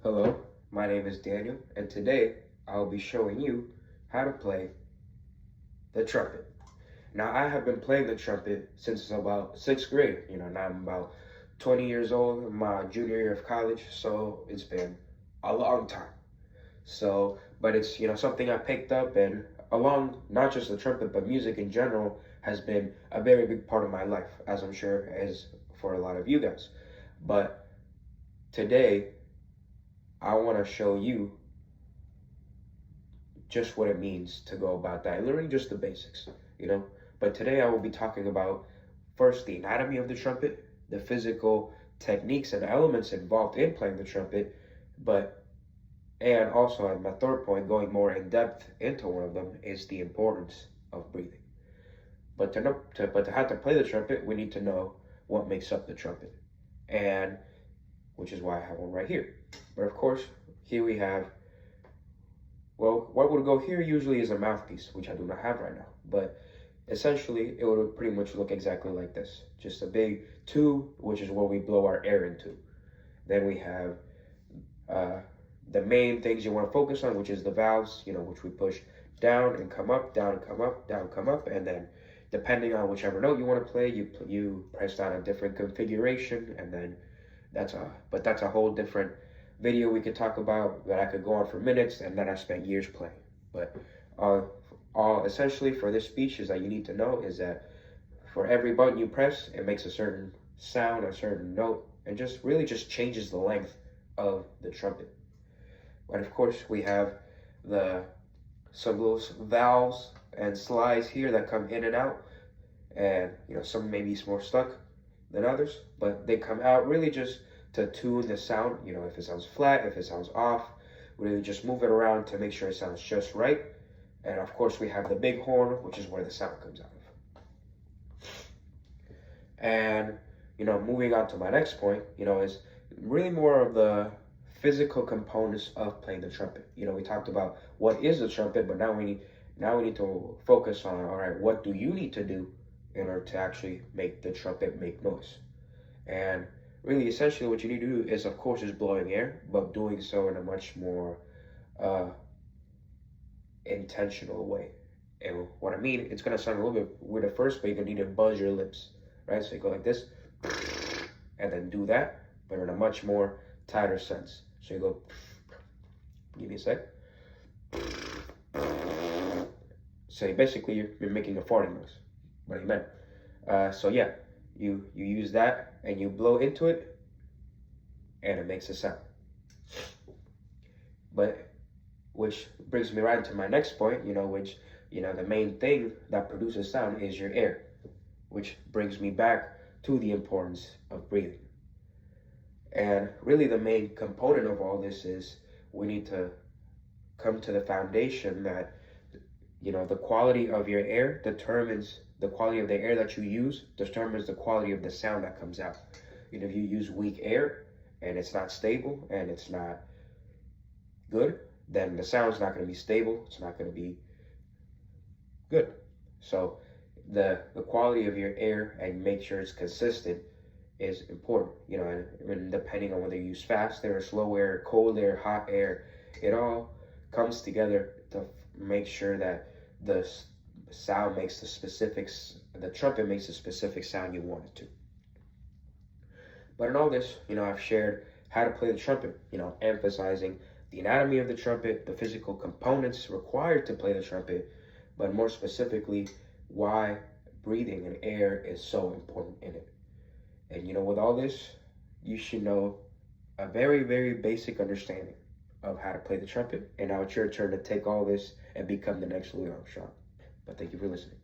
Hello, my name is Daniel, and today I'll be showing you how to play the trumpet. Now, I have been playing the trumpet since about sixth grade. Now I'm about 20 years old, my junior year of college, so it's been a long time. But it's something I picked up, and along not just the trumpet but music in general has been a very big part of my life, as I'm sure as for a lot of you guys. But today I want to show you just what it means to go about that, and learning just the basics. But today I will be talking about first the anatomy of the trumpet, the physical techniques and elements involved in playing the trumpet, and also at my third point, going more in depth into one of them is the importance of breathing. But to have to play the trumpet, we need to know what makes up the trumpet, and which is why I have one right here. But of course, here we have, well, what would go here usually is a mouthpiece, which I do not have right now. But essentially, it would pretty much look exactly like this. Just a big tube, which is where we blow our air into. Then we have the main things you want to focus on, which is the valves, which we push down and come up, down and come up, down, come up. And then depending on whichever note you want to play, you press down a different configuration. And then that's a whole different video we could talk about that I could go on for minutes, and then I spent years playing. But all essentially for this speech is that you need to know is that for every button you press, it makes a certain sound, a certain note, and just really just changes the length of the trumpet. But of course, we have some little valves and slides here that come in and out, and some may be more stuck than others, but they come out really just to tune the sound. If it sounds flat, if it sounds off, really just move it around to make sure it sounds just right. And of course, we have the big horn, which is where the sound comes out of. And moving on to my next point, is really more of the physical components of playing the trumpet. We talked about what is the trumpet, but now we need to focus on, all right, what do you need to do in order to actually make the trumpet make noise? And really, essentially, what you need to do is, of course, is blowing air, but doing so in a much more intentional way. And what I mean, it's gonna sound a little bit weird at first, but you're gonna need to buzz your lips, right? So you go like this, and then do that, but in a much more tighter sense. So you go, give me a sec. So basically, you're making a farting noise, what I meant. So yeah, you use that and you blow into it, and it makes a sound. But which brings me right into my next point, which the main thing that produces sound is your air, which brings me back to the importance of breathing. And really the main component of all this is we need to come to the foundation that the quality of your air determines the quality of the air that you use, determines the quality of the sound that comes out. If you use weak air and it's not stable and it's not good, then the sound's not going to be stable. It's not going to be good. So the quality of your air and make sure it's consistent is important. And depending on whether you use fast air, slow air, cold air, hot air, it all comes together to make sure that the sound makes the trumpet makes the specific sound you want it to. But in all this, I've shared how to play the trumpet, emphasizing the anatomy of the trumpet, the physical components required to play the trumpet, but more specifically, why breathing and air is so important in it. And with all this, you should know a very, very basic understanding of how to play the trumpet. And now it's your turn to take all this and become the next Louis Armstrong. But thank you for listening.